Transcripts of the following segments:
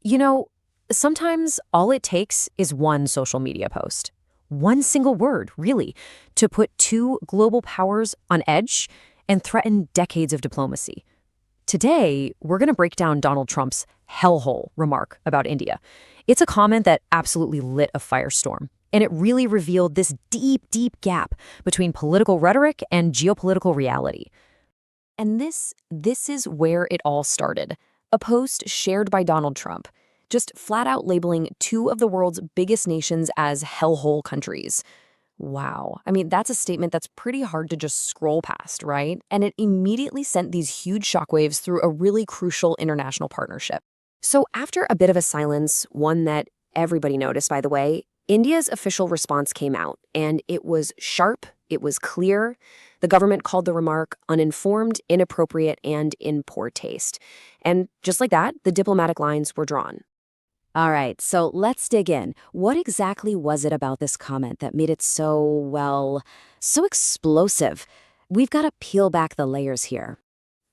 You know, sometimes all it takes is one social media post. One single word, really, to put two global powers on edge and threaten decades of diplomacy. Today, we're going to break down Donald Trump's hellhole remark about India. It's a comment that absolutely lit a firestorm, and it really revealed this deep, deep gap between political rhetoric and geopolitical reality. And this is where it all started. A post shared by Donald Trump, just flat out labeling two of the world's biggest nations as hellhole countries. Wow. I mean, that's a statement that's pretty hard to just scroll past, right? And it immediately sent these huge shockwaves through a really crucial international partnership. So after a bit of a silence, one that everybody noticed, by the way, India's official response came out, and it was sharp, it was clear. The government called the remark uninformed, inappropriate, and in poor taste. And just like that, the diplomatic lines were drawn. All right, so let's dig in. What exactly was it about this comment that made it so, well, so explosive? We've got to peel back the layers here.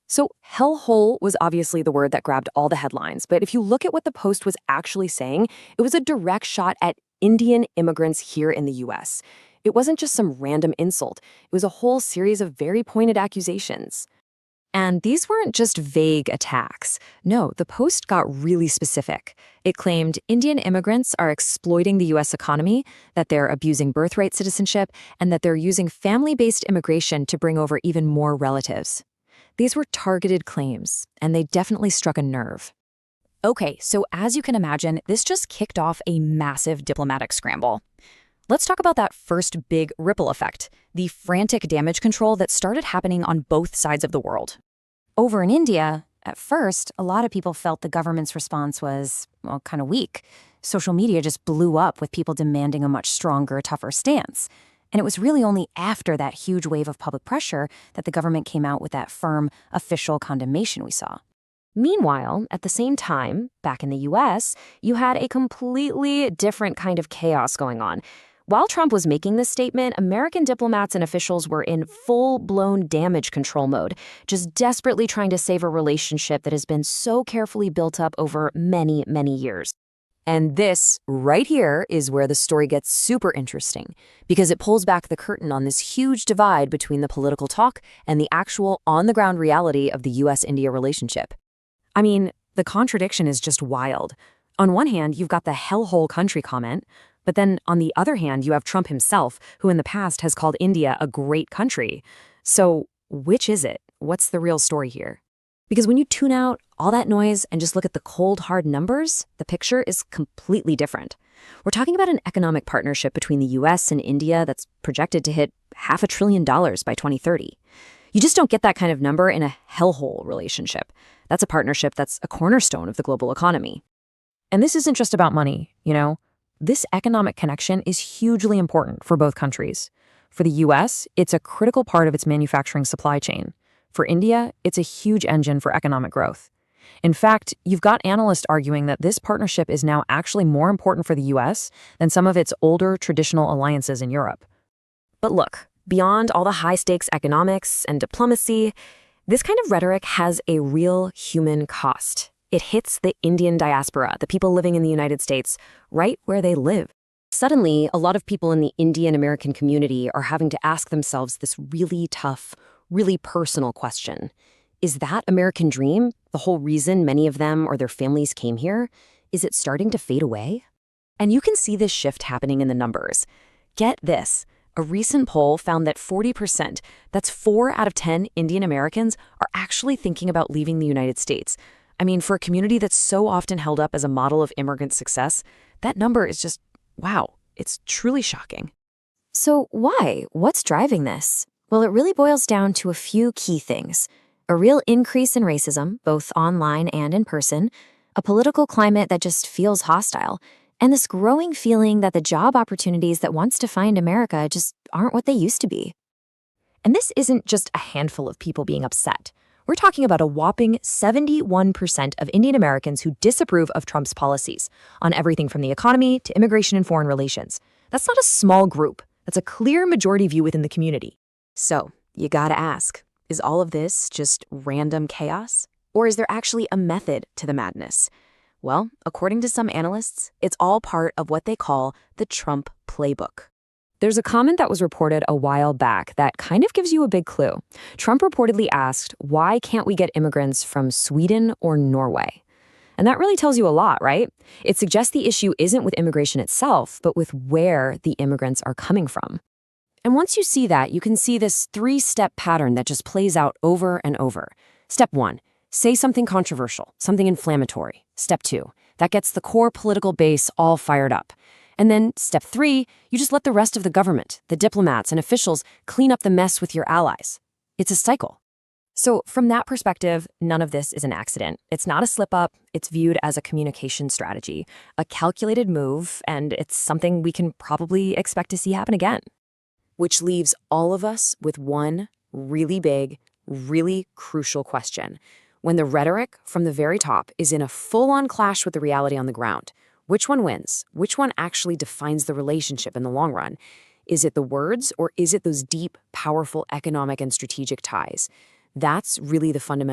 So, hellhole was obviously the word that grabbed all the headlines, but if you look at what the post was actually saying, it was a direct shot at Indian immigrants here in the US. It wasn't just some random insult, it was a whole series of very pointed accusations. And these weren't just vague attacks. No, the post got really specific. It claimed Indian immigrants are exploiting the US economy, that they're abusing birthright citizenship, and that they're using family-based immigration to bring over even more relatives. These were targeted claims, and they definitely struck a nerve. Okay, so as you can imagine, this just kicked off a massive diplomatic scramble. Let's talk about that first big ripple effect, the frantic damage control that started happening on both sides of the world. Over in India, at first, a lot of people felt the government's response was, well, kind of weak. Social media just blew up with people demanding a much stronger, tougher stance. And it was really only after that huge wave of public pressure that the government came out with that firm, official condemnation we saw. Meanwhile, at the same time, back in the US, you had a completely different kind of chaos going on. While Trump was making this statement, American diplomats and officials were in full-blown damage control mode, just desperately trying to save a relationship that has been so carefully built up over many, many years. And this, right here, is where the story gets super interesting, because it pulls back the curtain on this huge divide between the political talk and the actual on-the-ground reality of the US-India relationship. I mean, the contradiction is just wild. On one hand, you've got the hellhole country comment, but then on the other hand, you have Trump himself, who in the past has called India a great country. So which is it? What's the real story here? Because when you tune out all that noise and just look at the cold, hard numbers, the picture is completely different. We're talking about an economic partnership between the US and India that's projected to hit $500 billion by 2030. You just don't get that kind of number in a hellhole relationship. That's a partnership that's a cornerstone of the global economy. And this isn't just about money, you know? This economic connection is hugely important for both countries. For the US, it's a critical part of its manufacturing supply chain. For India, it's a huge engine for economic growth. In fact, you've got analysts arguing that this partnership is now actually more important for the US than some of its older traditional alliances in Europe. But look, beyond all the high-stakes economics and diplomacy, this kind of rhetoric has a real human cost. It hits the Indian diaspora, the people living in the United States, right where they live. Suddenly, a lot of people in the Indian American community are having to ask themselves this really tough, really personal question. Is that American dream, the whole reason many of them or their families came here, is it starting to fade away? And you can see this shift happening in the numbers. Get this. A recent poll found that 40%, that's 4 out of 10 Indian Americans, are actually thinking about leaving the United States. I mean, for a community that's so often held up as a model of immigrant success, that number is just, wow, it's truly shocking. So why? What's driving this? Well, it really boils down to a few key things. A real increase in racism, both online and in person, a political climate that just feels hostile, and this growing feeling that the job opportunities that once defined America just aren't what they used to be. And this isn't just a handful of people being upset. We're talking about a whopping 71% of Indian Americans who disapprove of Trump's policies on everything from the economy to immigration and foreign relations. That's not a small group. That's a clear majority view within the community. So, you gotta ask, is all of this just random chaos? Or is there actually a method to the madness? Well, according to some analysts, it's all part of what they call the Trump playbook. There's a comment that was reported a while back that kind of gives you a big clue. Trump reportedly asked, why can't we get immigrants from Sweden or Norway? And that really tells you a lot, right? It suggests the issue isn't with immigration itself, but with where the immigrants are coming from. And once you see that, you can see this three-step pattern that just plays out over and over. Step 1, say something controversial, something inflammatory. Step 2, that gets the core political base all fired up. And then step 3, you just let the rest of the government, the diplomats and officials clean up the mess with your allies. It's a cycle. So from that perspective, none of this is an accident. It's not a slip-up. It's viewed as a communication strategy, a calculated move, and it's something we can probably expect to see happen again. Which leaves all of us with one really big, really crucial question. When the rhetoric from the very top is in a full-on clash with the reality on the ground, which one wins? Which one actually defines the relationship in the long run? Is it the words, or is it those deep, powerful economic and strategic ties? That's really the fundamental